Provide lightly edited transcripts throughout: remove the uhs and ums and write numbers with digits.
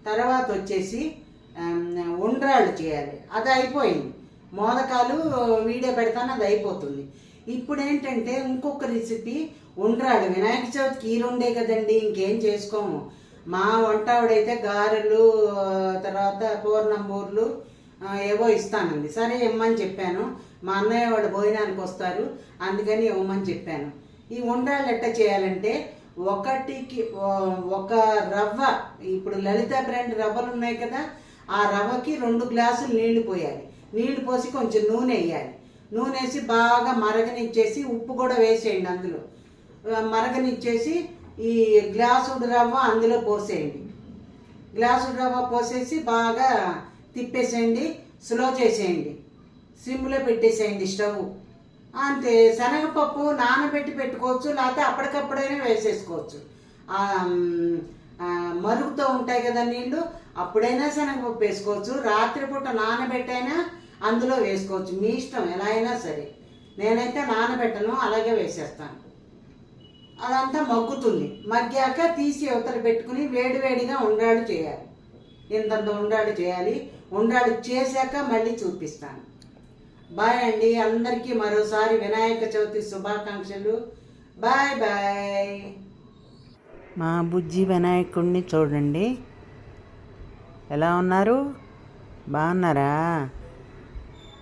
తర్వాత వచ్చేసి ఉండ్రాళ్ళు చేయాలి. అది అయిపోయింది. మోదకాలు వీడియో పెడతాను, అది అయిపోతుంది. ఇప్పుడు ఏంటంటే ఇంకొక రెసిపీ ఉండ్రాళ్ళు. వినాయక చవితికి ఈ రెండే కదండి, ఇంకేం చేసుకోము. మా వంట ఆవిడైతే గారెలు, తర్వాత పూర్ణంబూర్లు ఏవో ఇస్తానండి. సరే ఇమ్మని చెప్పాను. మా అన్నయ్య వాళ్ళు భోజనానికి వస్తారు, అందుకని ఇవ్వమని చెప్పాను. ఈ ఉండ్రాళ్ళు ఎట్ట చేయాలంటే, ఒకటికి ఒక రవ్వ, ఇప్పుడు లలిత బ్రాండ్ రవ్వలు ఉన్నాయి కదా, ఆ రవ్వకి 2 గ్లాసులు నీళ్లు పోయాలి. నీళ్లు పోసి కొంచెం నూనె వేయాలి. నూనె వేసి బాగా మరగనిచ్చేసి ఉప్పు కూడా వేసేయండి. అందులో మరగనిచ్చేసి ఈ గ్లాసుడు రవ్వ అందులో పోసేయండి. గ్లాసుడు రవ్వ పోసేసి బాగా తిప్పేసేయండి, స్లో చేసేయండి, సిమ్లో పెట్టేసేయండి స్టవ్. అంతే. శనగపప్పు నానబెట్టి పెట్టుకోవచ్చు, లేకపోతే అప్పటికప్పుడైనా వేసేసుకోవచ్చు. మరుగుతూ ఉంటాయి కదా నీళ్ళు, అప్పుడైనా శనగపప్పు వేసుకోవచ్చు, రాత్రిపూట నానబెట్టైనా అందులో వేసుకోవచ్చు. మీ ఇష్టం, ఎలా అయినా సరే. నేనైతే నానబెట్టను, అలాగే వేసేస్తాను. అదంతా మగ్గుతుంది. మగ్గాక తీసి అవతల పెట్టుకుని వేడివేడిగా ఉండ్రాళ్ళు చేయాలి. ఇంతంత ఉండ్రాళ్ళు చేయాలి. ఉండ్రాళ్ళు చేశాక మళ్ళీ చూపిస్తాను. బాయ్ అండి. అందరికీ మరోసారి వినాయక చవితి శుభాకాంక్షలు. Bye bye. మా బుజ్జి వినాయకుడిని చూడండి, ఎలా ఉన్నారు? బాగున్నారా?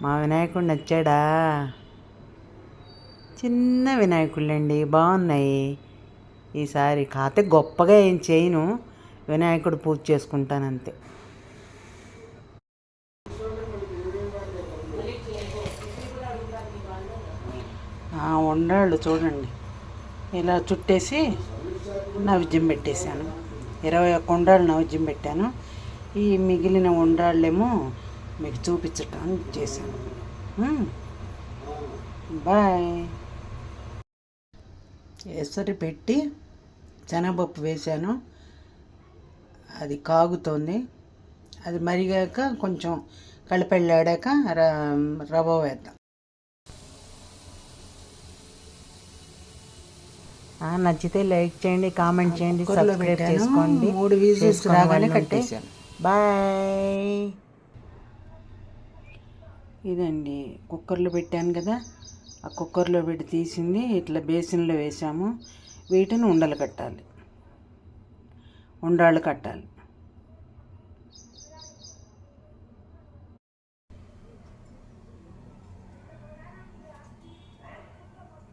మా వినాయకుడు నచ్చాడా? చిన్న వినాయకుళ్ళండి, బాగున్నాయి. ఈసారి కాకపోతే గొప్పగా ఏం చేయను, వినాయకుడు పూజ చేసుకుంటానంతే. ఉండ్రాళ్ళు చూడండి, ఇలా చుట్టేసి నైవేద్యం పెట్టేశాను. 21 ఉండ్రాళ్ళు నైవేద్యం పెట్టాను. ఈ మిగిలిన ఉండ్రాళ్ళేమో మీకు చూపించటానికి చేశాను. బాయ్. ఎసరు పెట్టి శనగపప్పు వేశాను, అది కాగుతోంది. అది మరిగాక కొంచెం కలిపెళ్ళాడాక రవ్వ వేద్దాం. నచ్చితే లైక్ చేయండి, కామెంట్ చేయండి, సబ్స్క్రైబ్ చేసుకోండి. 3 విజిల్స్ రాగానే కట్టేసాను. బాయ్. ఇదండి కుక్కర్లో పెట్టాను కదా, ఆ కుక్కర్లో పెట్టి తీసింది ఇట్లా బేసిన్లో వేసాము. వీటిని ఉండలు కట్టాలి, ఉండ్రాళ్ళు కట్టాలి.